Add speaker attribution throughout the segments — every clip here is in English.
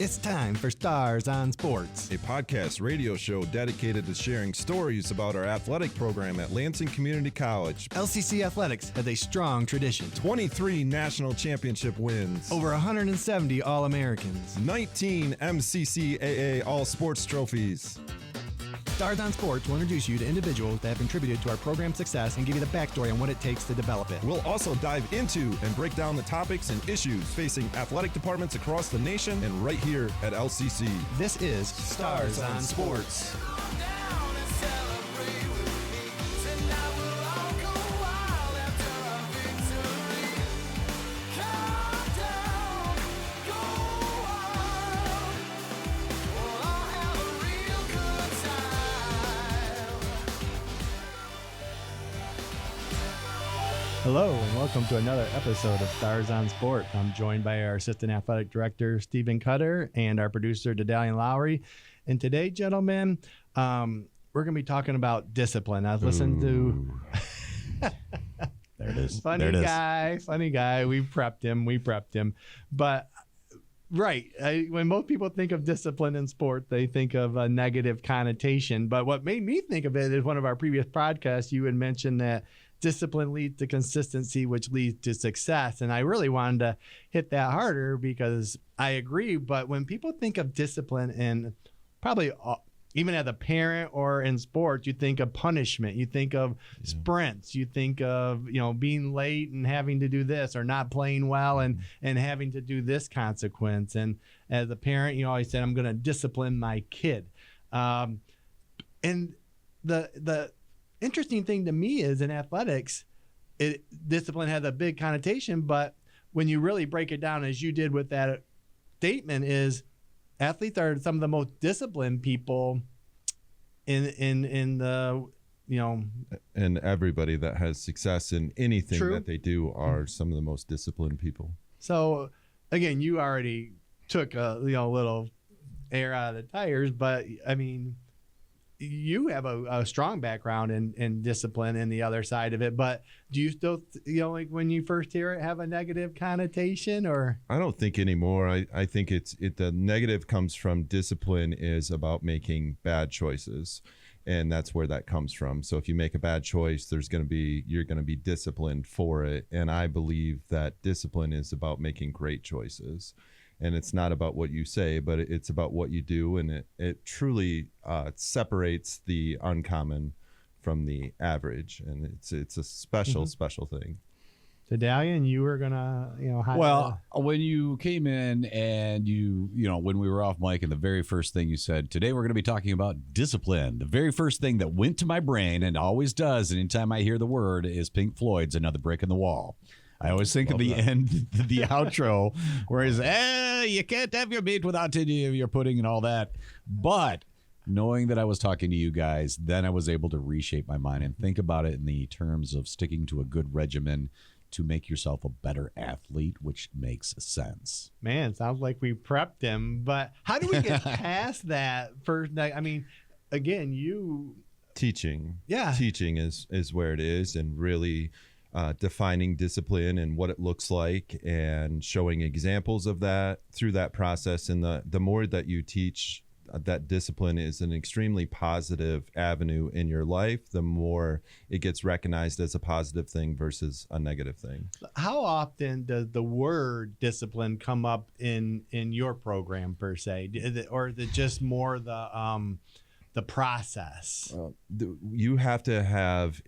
Speaker 1: It's time for Stars on Sports,
Speaker 2: a podcast radio show dedicated to sharing stories about our athletic program at Lansing Community College.
Speaker 1: LCC Athletics has a strong tradition.
Speaker 2: 23 national championship wins.
Speaker 1: Over 170 All-Americans.
Speaker 2: 19 MCCAA All-Sports trophies.
Speaker 1: Stars on Sports will introduce you to individuals that have contributed to our program's success and give you the backstory on what it takes to develop it.
Speaker 2: We'll also dive into and break down the topics and issues facing athletic departments across the nation and right here at LCC.
Speaker 1: This is Stars on Sports. Hello and welcome to another episode of Stars on Sport. I'm joined by our Assistant Athletic Director, Stephen Cutter, and our producer, Daedalian Lowry. And today, gentlemen, we're going to be talking about discipline. I've listened to...
Speaker 3: There it is.
Speaker 1: Funny guy. We prepped him. But, right, when most people think of discipline in sport, they think of a negative connotation. But what made me think of it is one of our previous podcasts, you had mentioned that discipline leads to consistency, which leads to success. And I really wanted to hit that harder because I agree. But when people think of discipline, and probably even as a parent or in sports, you think of punishment, you think of sprints, you think of, being late and having to do this, or not playing well and having to do this consequence. And as a parent, you always said, I'm going to discipline my kid. And the interesting thing to me is in athletics, discipline has a big connotation, but when you really break it down, as you did with that statement, is athletes are some of the most disciplined people in the,
Speaker 2: And everybody that has success in anything
Speaker 1: True.
Speaker 2: that they do are some of the most disciplined people.
Speaker 1: So again, you already took a little air out of the tires, but I mean, you have a strong background in discipline and the other side of it, but do you still, like when you first hear it, have a negative connotation? Or
Speaker 2: I don't think anymore. I think the negative comes from discipline is about making bad choices, and that's where that comes from. So if you make a bad choice, you're going to be disciplined for it. And I believe that discipline is about making great choices. And it's not about what you say, but it's about what you do. And it truly separates the uncommon from the average. And it's a special thing.
Speaker 1: So Daedalian, you were going to,
Speaker 3: when you came in and when we were off mic, and the very first thing you said, today we're going to be talking about discipline. The very first thing that went to my brain, and always does anytime I hear the word, is Pink Floyd's Another Brick in the Wall. I always think of the end, the outro, where he's, you can't have your meat without your pudding and all that. But knowing that I was talking to you guys, then I was able to reshape my mind and think about it in the terms of sticking to a good regimen to make yourself a better athlete, which makes sense.
Speaker 1: Man, sounds like we prepped him. But how do we get past that first night? I mean, again,
Speaker 2: Teaching.
Speaker 1: Yeah.
Speaker 2: Teaching is where it is, and really defining discipline and what it looks like, and showing examples of that through that process. And the more that you teach that discipline is an extremely positive avenue in your life, the more it gets recognized as a positive thing versus a negative thing.
Speaker 1: How often does the word discipline come up in your program per se? Or is it just more the process?
Speaker 2: You have to have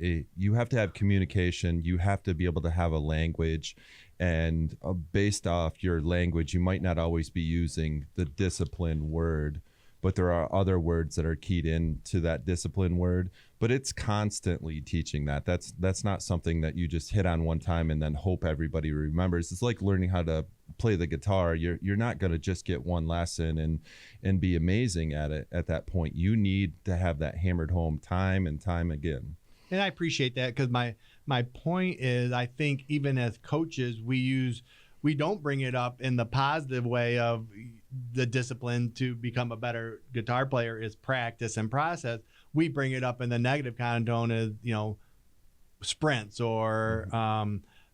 Speaker 2: communication. You have to be able to have a language, and based off your language, you might not always be using the discipline word, but there are other words that are keyed into that discipline word. But it's constantly teaching that. That's not something that you just hit on one time and then hope everybody remembers. It's like learning how to play the guitar. You're not going to just get one lesson and be amazing at it at that point. You need to have that hammered home time and time again.
Speaker 1: And I appreciate that, because my point is, I think even as coaches, we don't bring it up in the positive way of the discipline to become a better guitar player is practice and process. We bring it up in the negative connotation as, sprints or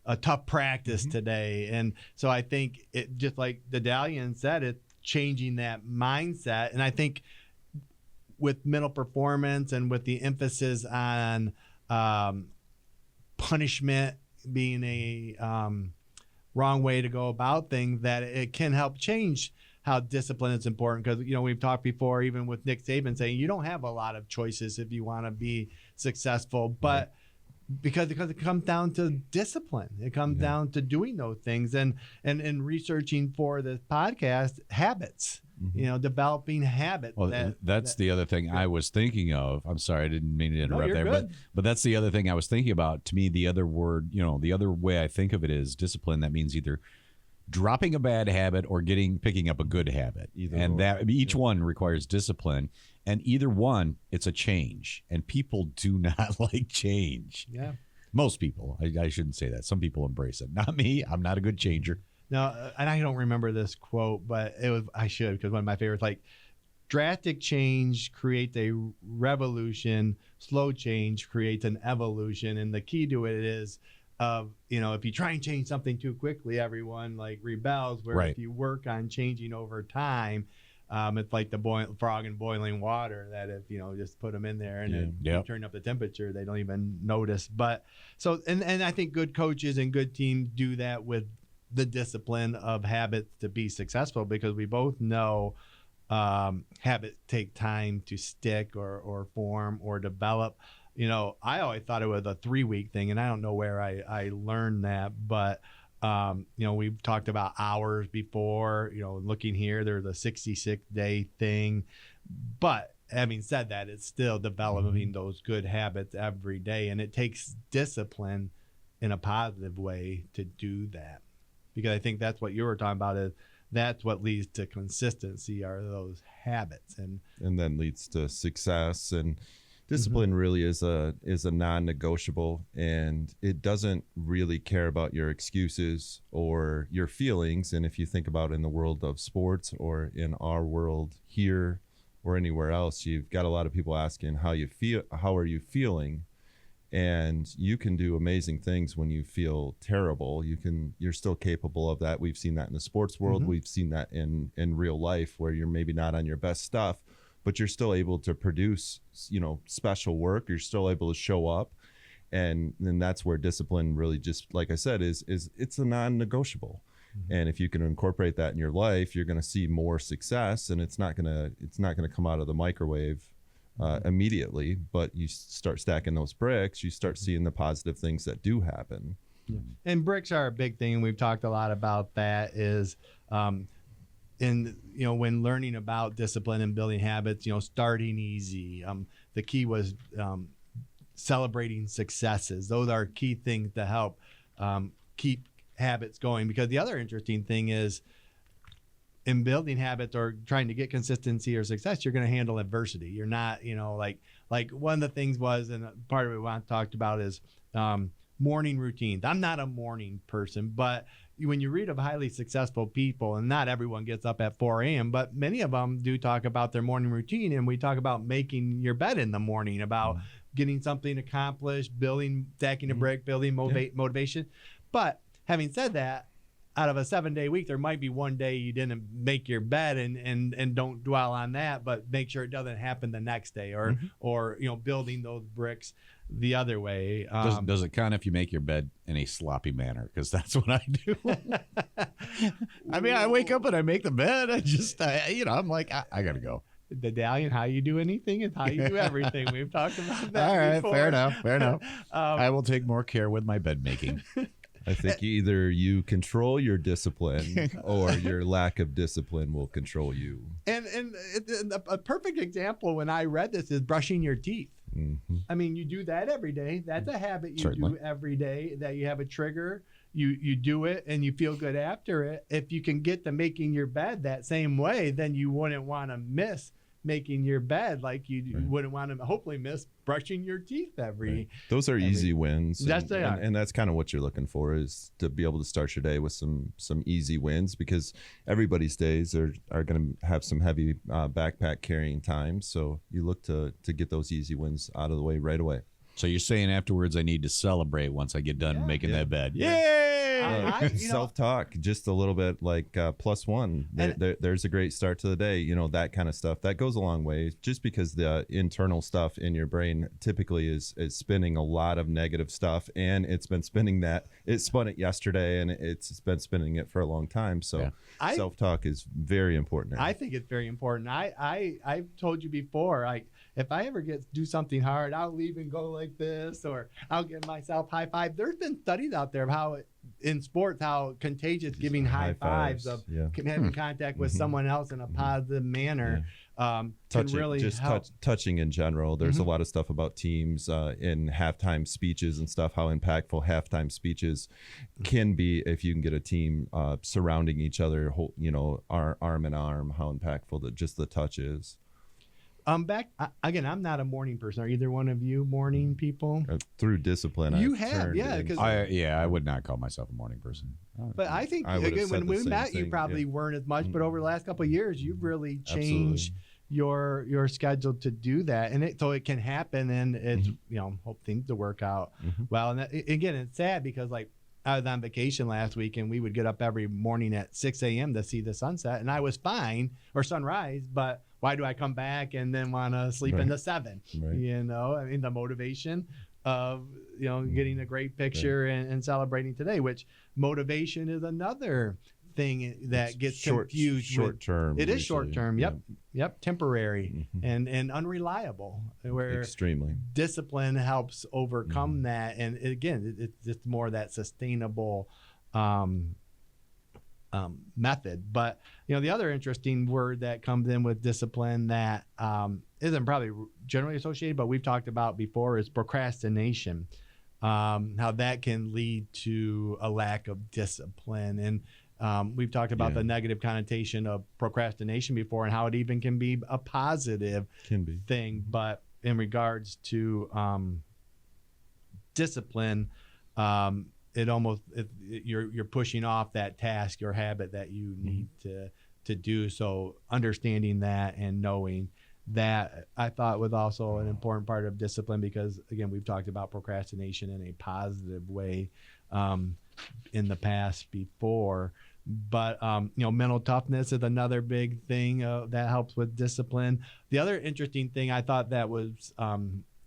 Speaker 1: a tough practice today. And so I think it, just like Daedalian said, it's changing that mindset. And I think with mental performance and with the emphasis on punishment being a wrong way to go about things, that it can help change how discipline is important. Because, we've talked before, even with Nick Saban saying you don't have a lot of choices if you want to be successful, but because it comes down to discipline. It comes down to doing those things and researching for this podcast, habits, developing habits.
Speaker 3: Well, that's the other thing I was thinking of. I'm sorry, I didn't mean to interrupt there,
Speaker 1: good.
Speaker 3: but that's the other thing I was thinking about. To me, the other word, the other way I think of it is discipline. That means either dropping a bad habit or picking up a good habit. Each one requires discipline, and either one, it's a change, and people do not like change.
Speaker 1: Yeah.
Speaker 3: Most people. I shouldn't say that. Some people embrace it. Not me. I'm not a good changer.
Speaker 1: No, and I don't remember this quote, but I should, because one of my favorites, like, drastic change creates a revolution, slow change creates an evolution, and the key to it is if you try and change something too quickly, everyone like rebels. Where if you work on changing over time, it's like the frog in boiling water, that if just put them in there and then you turn up the temperature, they don't even notice. But and I think good coaches and good teams do that with the discipline of habits to be successful, because we both know habits take time to stick or form or develop. I always thought it was a 3-week thing, and I don't know where I learned that, but we've talked about hours before. Looking here, there's a 66-day thing, but having said that, it's still developing those good habits every day, and it takes discipline in a positive way to do that, because I think that's what you were talking about, is that's what leads to consistency, are those habits, and
Speaker 2: then leads to success. And discipline really is a non-negotiable, and it doesn't really care about your excuses or your feelings. And if you think about in the world of sports, or in our world here or anywhere else, you've got a lot of people asking how are you feeling, and you can do amazing things when you feel terrible. You're still capable of that. We've seen that in the sports world. We've seen that in real life, where you're maybe not on your best stuff, but you're still able to produce, special work. You're still able to show up. And then that's where discipline really, just like I said, is it's a non-negotiable. And if you can incorporate that in your life, you're going to see more success, and it's not going to come out of the microwave immediately, but you start stacking those bricks, you start seeing the positive things that do happen.
Speaker 1: And bricks are a big thing, and we've talked a lot about that, is when learning about discipline and building habits, starting easy. The key was celebrating successes. Those are key things to help keep habits going, because the other interesting thing is, in building habits or trying to get consistency or success, you're going to handle adversity. You're not, like one of the things was, and part of it we want to talk about is morning routines. I'm not a morning person, but when you read of highly successful people, and not everyone gets up at 4 a.m., but many of them do talk about their morning routine. And we talk about making your bed in the morning, about getting something accomplished, stacking a brick, building motivation. But having said that, out of a 7-day week, there might be one day you didn't make your bed, and don't dwell on that, but make sure it doesn't happen the next day, or building those bricks the other way.
Speaker 3: Does it count if you make your bed in a sloppy manner? Because that's what I do. I mean, I wake up and I make the bed. I'm like, I gotta go.
Speaker 1: The Daedalian, how you do anything is how you do everything. We've talked about that.
Speaker 3: All right,
Speaker 1: before.
Speaker 3: fair enough. I will take more care with my bed making.
Speaker 2: I think either you control your discipline, or your lack of discipline will control you.
Speaker 1: And a perfect example when I read this is brushing your teeth. I mean, you do that every day. That's a habit you do every day, that you have a trigger. You do it and you feel good after it. If you can get to making your bed that same way, then you wouldn't want to miss making your bed, like you wouldn't want to hopefully miss brushing your teeth every.
Speaker 2: Those are easy wins.
Speaker 1: And
Speaker 2: that's kind of what you're looking for, is to be able to start your day with some easy wins, because everybody's days are going to have some heavy backpack carrying time. So you look to get those easy wins out of the way right away.
Speaker 3: So you're saying afterwards I need to celebrate once I get done making that bed.
Speaker 1: Yay!
Speaker 2: Self-talk, just a little bit like +1. There's a great start to the day. That kind of stuff that goes a long way. Just because the internal stuff in your brain typically is spinning a lot of negative stuff, and it's been spinning that. It spun it yesterday, and it's been spinning it for a long time. So self-talk is very important.
Speaker 1: I think it's very important. I've told you before, if I ever do something hard, I'll leave and go like this, or I'll give myself high five. There's been studies out there of how in sports, how contagious just giving high fives of having contact with someone else in a positive manner can really help.
Speaker 2: Touching in general. There's a lot of stuff about teams in halftime speeches and stuff, how impactful halftime speeches can be if you can get a team surrounding each other, arm in arm, how impactful just the touch is.
Speaker 1: Back again, I'm not a morning person. Are either one of you morning people?
Speaker 2: Through discipline,
Speaker 1: because
Speaker 3: I would not call myself a morning person.
Speaker 1: But I think again, when we met, you probably weren't as much. But over the last couple of years, you've really changed your schedule to do that, and so it can happen, and it's hope things to work out well. And again, it's sad because I was on vacation last week, and we would get up every morning at 6 a.m. to see the sunset, and I was fine, or sunrise, but why do I come back and then want to sleep into 7? Right. The motivation of, getting a great picture and celebrating today, which motivation is another thing that gets confused.
Speaker 2: Short term.
Speaker 1: It is short term. Yep. Temporary and unreliable. Where
Speaker 2: extremely
Speaker 1: discipline helps overcome that. And again, it's just more that sustainable method. But the other interesting word that comes in with discipline that isn't probably generally associated, but we've talked about before, is procrastination. How that can lead to a lack of discipline. And we've talked about the negative connotation of procrastination before, and how it even can be a positive thing. But in regards to discipline, you're pushing off that task or habit that you need to do. So understanding that and knowing that, I thought, was also an important part of discipline, because again, we've talked about procrastination in a positive way in the past before. But mental toughness is another big thing that helps with discipline. The other interesting thing I thought that was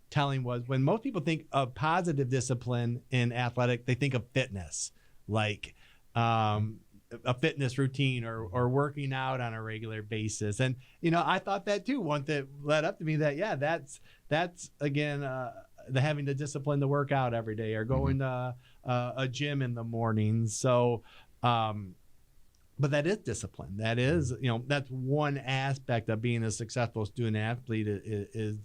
Speaker 1: telling was, when most people think of positive discipline in athletic, they think of fitness, like a fitness routine or working out on a regular basis. And I thought that too. One that led up to me that that's again the having the discipline to work out every day, or going to a gym in the morning. So but that is discipline. That is, that's one aspect of being a successful student athlete is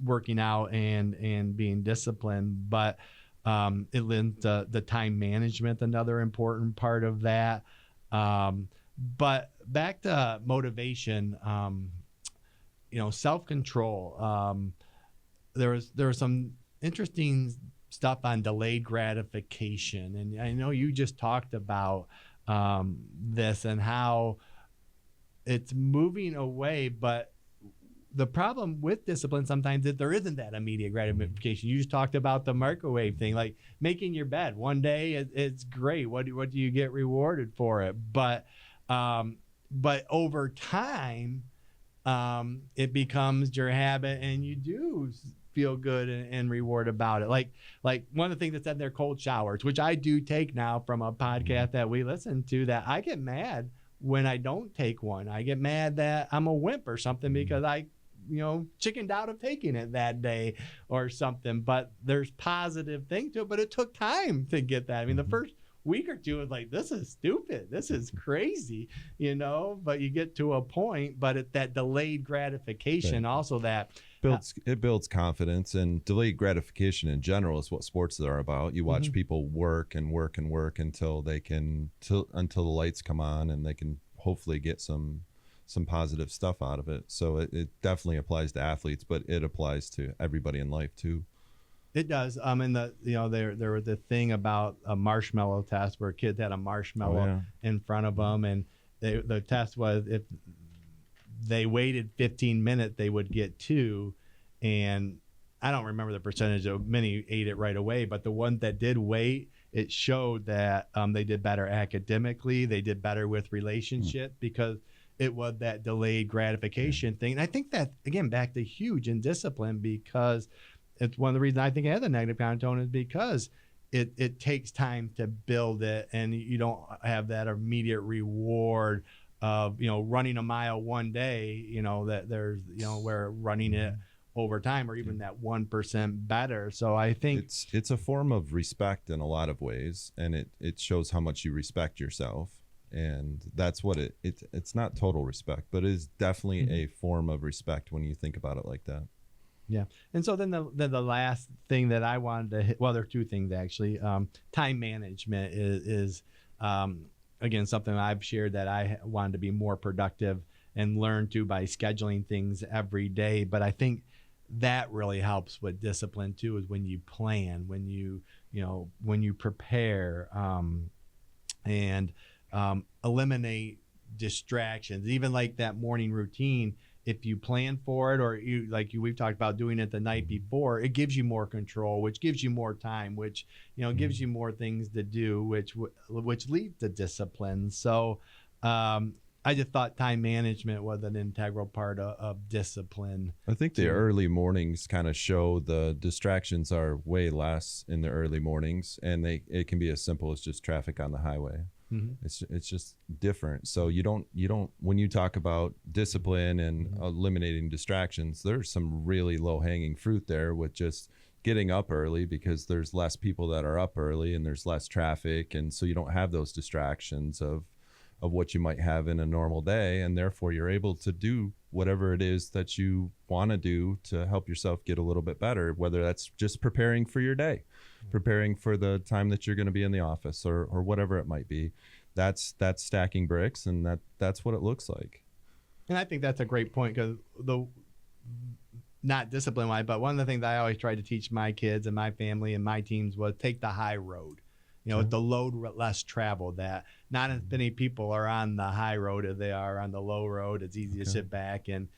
Speaker 1: working out and being disciplined. But it lends to the time management, another important part of that. But back to motivation, self-control. There was some interesting stuff on delayed gratification, and I know you just talked about this and how it's moving away, but the problem with discipline sometimes is there isn't that immediate gratification. You just talked about the microwave thing, like making your bed. One day it's great. What do you get rewarded for it? But over time, it becomes your habit, and you do feel good and reward about it. Like one of the things that said there, cold showers, which I do take now from a podcast that we listen to, that I get mad when I don't take one. I get mad that I'm a wimp or something because I chickened out of taking it that day or something. But there's positive thing to it, but it took time to get that. I mean, the first week or two was like, this is stupid, this is crazy, but you get to a point. But it's that delayed gratification also that
Speaker 2: builds confidence. And delayed gratification in general is what sports are about. You watch people work and work and work until the lights come on, and they can hopefully get some positive stuff out of it. So it definitely applies to athletes, but it applies to everybody in life too.
Speaker 1: It does. And there was the thing about a marshmallow test where kids had a marshmallow in front of them, and the test was if they waited 15 minutes, they would get 2. And I don't remember the percentage of many ate it right away, but the one that did wait, it showed that they did better academically. They did better with relationships because it was that delayed gratification thing. And I think that, again, back to huge in discipline, because it's one of the reasons I think it has a negative connotation is because it takes time to build it, and you don't have that immediate reward of, running a mile one day, that there's, where running it over time, or even that 1% better. So I think
Speaker 2: it's a form of respect in a lot of ways, and it shows how much you respect yourself. And that's what it's not total respect, but it is definitely a form of respect when you think about it like that.
Speaker 1: Yeah. And so then the last thing that I wanted to hit, well, there are two things actually. Time management is again, something I've shared that I wanted to be more productive and learn to by scheduling things every day. But I think that really helps with discipline too, is when you plan, when you prepare, and eliminate distractions. Even like that morning routine, if you plan for it, or we've talked about doing it the night before, it gives you more control, which gives you more time, which gives you more things to do, which leads to discipline. So I just thought time management was an integral part of discipline.
Speaker 2: I think the early mornings kind of show the distractions are way less in the early mornings, and it can be as simple as just traffic on the highway. Mm-hmm. It's just different. So you don't when you talk about discipline and eliminating distractions, there's some really low hanging fruit there with just getting up early, because there's less people that are up early and there's less traffic, and so you don't have those distractions of what you might have in a normal day, and therefore you're able to do whatever it is that you want to do to help yourself get a little bit better, whether that's just preparing for your day, preparing for the time that you're going to be in the office, or whatever it might be. That's stacking bricks, and that's what it looks like.
Speaker 1: And I think that's a great point, because not discipline wise, but one of the things I always tried to teach my kids and my family and my teams was take the high road. With the load less traveled, that not as many people are on the high road as they are on the low road. It's easy to sit back and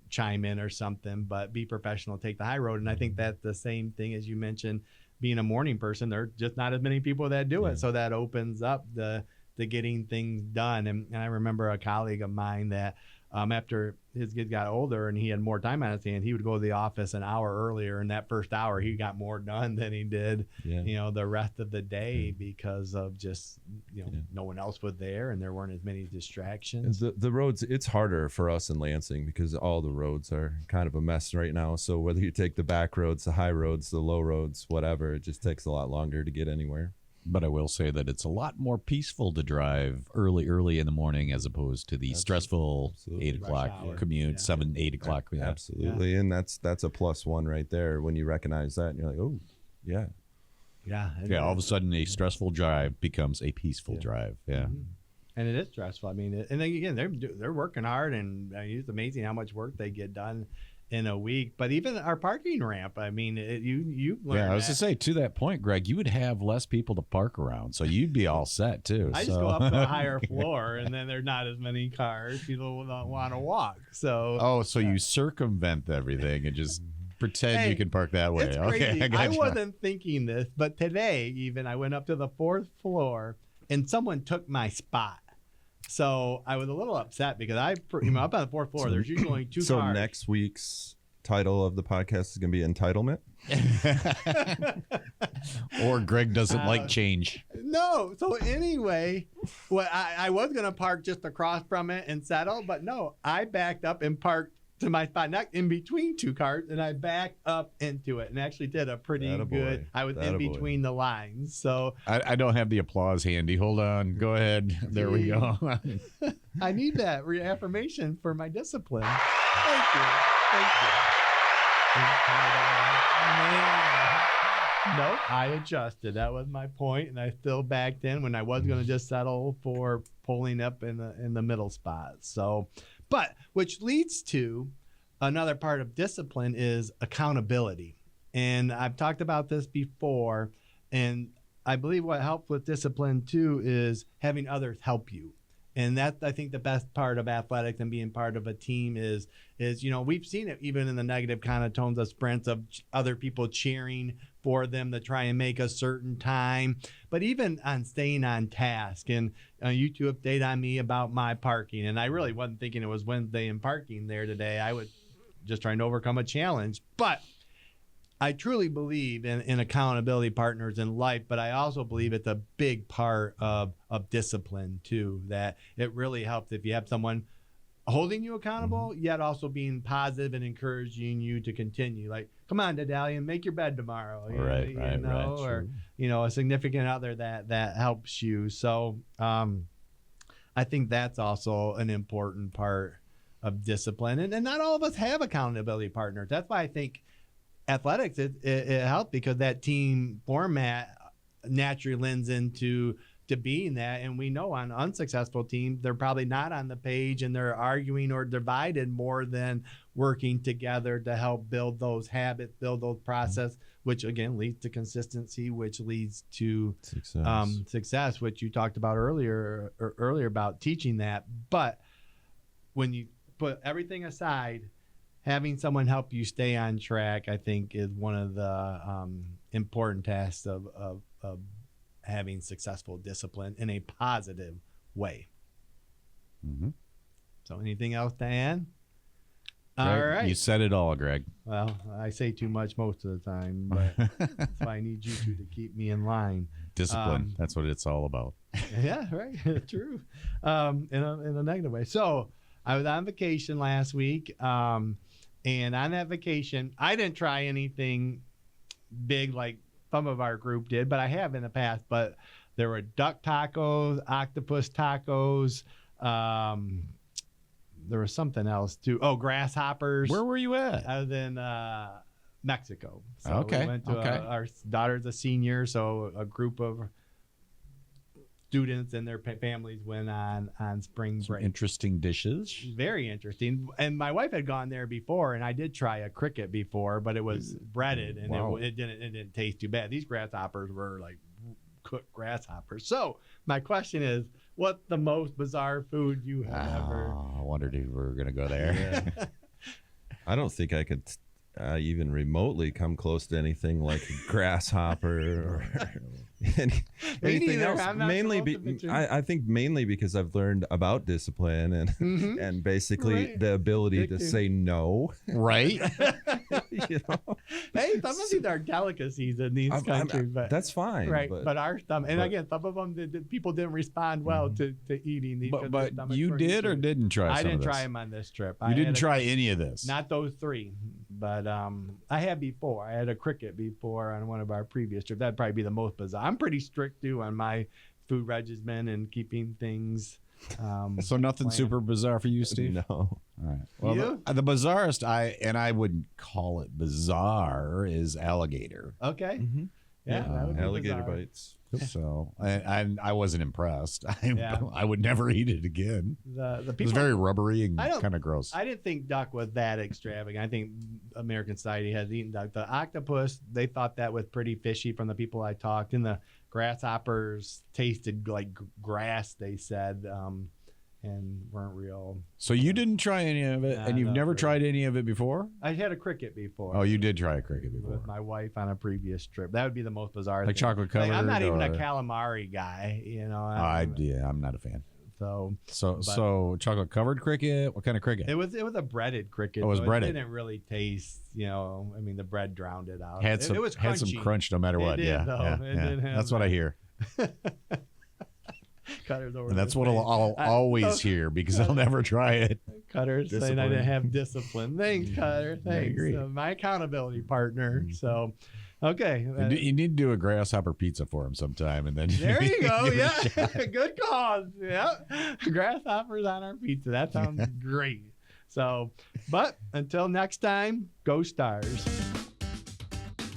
Speaker 1: chime in or something, but be professional, take the high road. And I think that's the same thing as you mentioned, being a morning person. There are just not as many people that do it. So that opens up the getting things done. And I remember a colleague of mine that after his kids got older and he had more time on his hands, he would go to the office an hour earlier. And that first hour, he got more done than he did, the rest of the day, because of just, no one else was there and there weren't as many distractions.
Speaker 2: The roads, it's harder for us in Lansing because all the roads are kind of a mess right now. So whether you take the back roads, the high roads, the low roads, whatever, it just takes a lot longer to get anywhere.
Speaker 3: But I will say that it's a lot more peaceful to drive early in the morning as opposed to the stressful 8 o'clock commute, 7, 8 o'clock.
Speaker 2: Yeah. Absolutely. Yeah. And that's a plus one right there when you recognize that and you're like, oh, yeah.
Speaker 3: Yeah. All of a sudden a stressful drive becomes a peaceful drive. Yeah.
Speaker 1: Mm-hmm. And it is stressful. I mean, and then again, they're working hard, and it's amazing how much work they get done in a week. But even our parking ramp, I mean, you learned.
Speaker 3: Yeah, I was to say, to that point, Greg, you would have less people to park around, so you'd be all set too.
Speaker 1: I just go up to a higher floor, and then there's not as many cars. People don't want to walk. So
Speaker 3: so you circumvent everything and just pretend you can park that way.
Speaker 1: It's
Speaker 3: Okay,
Speaker 1: crazy.
Speaker 3: I gotcha.
Speaker 1: I wasn't thinking this, but today even I went up to the 4th floor, and someone took my spot. So I was a little upset because up on the 4th floor, there's usually only 2 cars.
Speaker 2: So next week's title of the podcast is going to be Entitlement.
Speaker 3: Or Greg doesn't like change.
Speaker 1: No. So anyway, I was going to park just across from it and settle, but no, I backed up and parked to my spot, not in between 2 cars, and I backed up into it and actually did a pretty good. I was in between the lines. So
Speaker 3: I don't have the applause handy. Hold on. Go ahead. There we go.
Speaker 1: I need that reaffirmation for my discipline. Thank you. Nope, I adjusted. That was my point, and I still backed in when I was going to just settle for pulling up in the middle spot. So, but which leads to another part of discipline is accountability. And I've talked about this before, and I believe what helps with discipline too is having others help you. And that's, I think, the best part of athletics and being part of a team is we've seen it even in the negative connotations of sprints of other people cheering for them to try and make a certain time, but even on staying on task. And you two update on me about my parking, and I really wasn't thinking it was Wednesday and parking there today. I was just trying to overcome a challenge, but I truly believe in accountability partners in life, but I also believe it's a big part of discipline too, that it really helps if you have someone holding you accountable, yet also being positive and encouraging you to continue. Like, come on, Daedalian, make your bed tomorrow.
Speaker 3: Right.
Speaker 1: Or, a significant other that helps you. So I think that's also an important part of discipline. And not all of us have accountability partners. That's why I think athletics, it helped, because that team format naturally lends into being that. And we know on unsuccessful teams, they're probably not on the page and they're arguing or divided more than working together to help build those habits, build those process, which again leads to consistency, which leads to success, which you talked about earlier about teaching that. But when you put everything aside, having someone help you stay on track, I think, is one of the important tasks of having successful discipline in a positive way.
Speaker 3: Mm-hmm.
Speaker 1: So anything else to add?
Speaker 3: Greg,
Speaker 1: all right.
Speaker 3: You said it all, Greg.
Speaker 1: Well, I say too much most of the time, but that's why I need you two to keep me in line.
Speaker 3: Discipline. That's what it's all about.
Speaker 1: Yeah, right. True. In a negative way. So I was on vacation last week. And on that vacation, I didn't try anything big like some of our group did, but I have in the past. But there were duck tacos, octopus tacos. There was something else too. Oh, grasshoppers.
Speaker 3: Where were you at?
Speaker 1: I was in Mexico. So
Speaker 3: Okay.
Speaker 1: we went to our daughter's a senior, so a group of students and their families went on spring break.
Speaker 3: Interesting dishes.
Speaker 1: Very interesting. And my wife had gone there before, and I did try a cricket before, but it was breaded, and
Speaker 3: Wow.
Speaker 1: it didn't taste too bad. These grasshoppers were like cooked grasshoppers. So my question is, what's the most bizarre food you have ever?
Speaker 3: I wondered if we were going to go there.
Speaker 2: Yeah. I don't think I could even remotely come close to anything like a grasshopper or anything else. I think mainly because I've learned about discipline and basically the ability to say no.
Speaker 3: Right.
Speaker 1: Hey, some of these are delicacies in these countries, but
Speaker 2: that's fine.
Speaker 1: Right, but our stomach, and again, some of them people didn't respond well to eating these.
Speaker 3: But you did or didn't try?
Speaker 1: I didn't try them on this trip.
Speaker 3: You didn't try any of this.
Speaker 1: Not those three, but I had before. I had a cricket before on one of our previous trips. That'd probably be the most bizarre. I'm pretty strict too on my food regimen and keeping things.
Speaker 3: So nothing super bizarre for you, Steve?
Speaker 2: No.
Speaker 3: All right. Well, the bizarrest, I wouldn't call it bizarre, is alligator.
Speaker 1: Okay.
Speaker 2: Mm-hmm.
Speaker 1: Yeah, that would be
Speaker 2: alligator
Speaker 1: bizarre.
Speaker 2: bites.
Speaker 3: So I wasn't impressed. I would never eat it again.
Speaker 1: The
Speaker 3: It was
Speaker 1: people,
Speaker 3: very rubbery and kind of gross.
Speaker 1: I didn't think duck was that extravagant. I think American society has eaten duck. The octopus, they thought that was pretty fishy from the people I talked. And the grasshoppers tasted like grass, they said, and weren't real.
Speaker 3: So you didn't try any of it, and you've never tried any of it before?
Speaker 1: I had a cricket before.
Speaker 3: Oh, you did try a cricket before.
Speaker 1: With my wife on a previous trip. That would be the most bizarre
Speaker 3: Like
Speaker 1: thing.
Speaker 3: chocolate covered?
Speaker 1: I'm not even a
Speaker 3: or-
Speaker 1: calamari guy, you know.
Speaker 3: I'm not a fan.
Speaker 1: So
Speaker 3: chocolate covered cricket? What kind of cricket?
Speaker 1: it was a breaded cricket.
Speaker 3: Oh, it was
Speaker 1: so
Speaker 3: breaded.
Speaker 1: It didn't really taste, I mean, the bread drowned it out.
Speaker 3: Had some
Speaker 1: it was
Speaker 3: had some
Speaker 1: crunchy.
Speaker 3: crunch no matter what.
Speaker 1: It did, though.
Speaker 3: Yeah.
Speaker 1: It did have
Speaker 3: That's what I
Speaker 1: that.
Speaker 3: hear.
Speaker 1: Cutter's over
Speaker 3: And that's
Speaker 1: there
Speaker 3: what I'll
Speaker 1: saying-
Speaker 3: always hear because I'll never try it.
Speaker 1: Cutter's saying I didn't have discipline. Thanks, Cutter.
Speaker 3: I
Speaker 1: Thanks.
Speaker 3: agree.
Speaker 1: My accountability partner. So, okay.
Speaker 3: You need to do a grasshopper pizza for him sometime, and then
Speaker 1: There you go.
Speaker 3: give it a
Speaker 1: Yeah.
Speaker 3: shot.
Speaker 1: Good cause. Yeah. Grasshoppers on our pizza. That sounds great. So, but until next time, go Stars.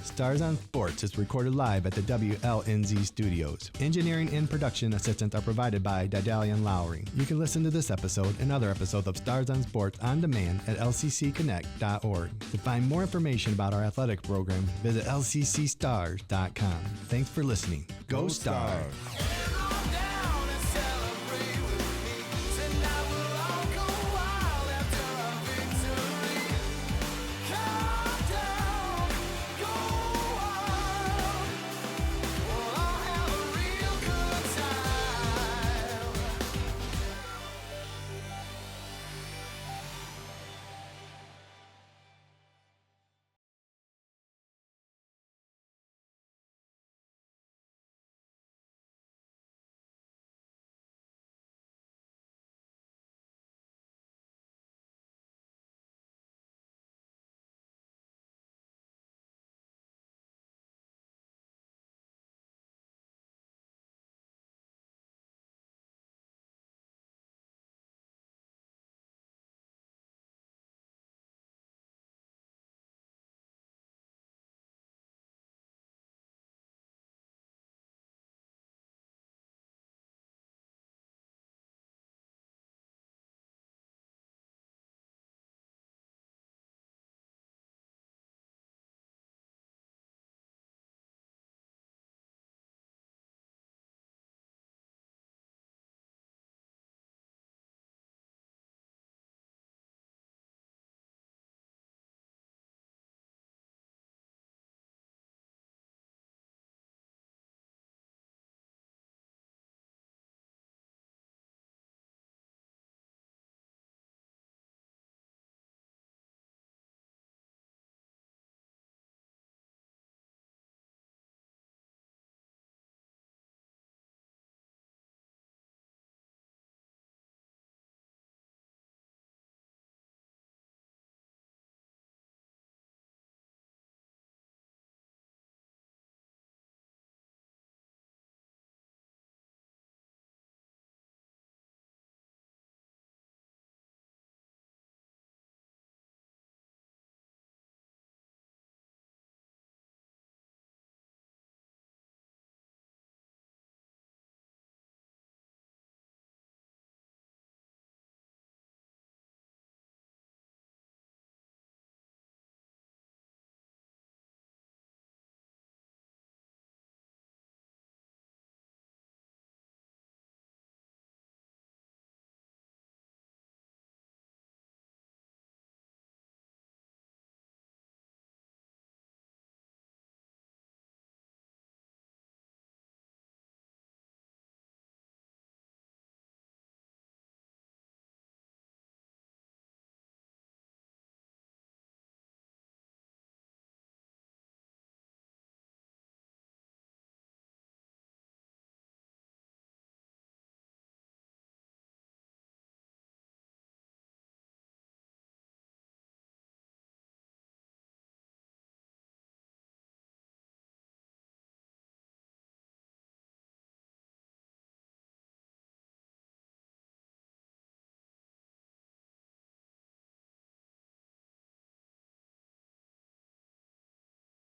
Speaker 1: Stars on Sports is recorded live at the WLNZ studios. Engineering and production assistance are provided by Daedalian Lowry. You can listen to this episode and other episodes of Stars on Sports on demand at lccconnect.org. To find more information about our athletic program, visit lccstars.com. Thanks for listening. Go Stars!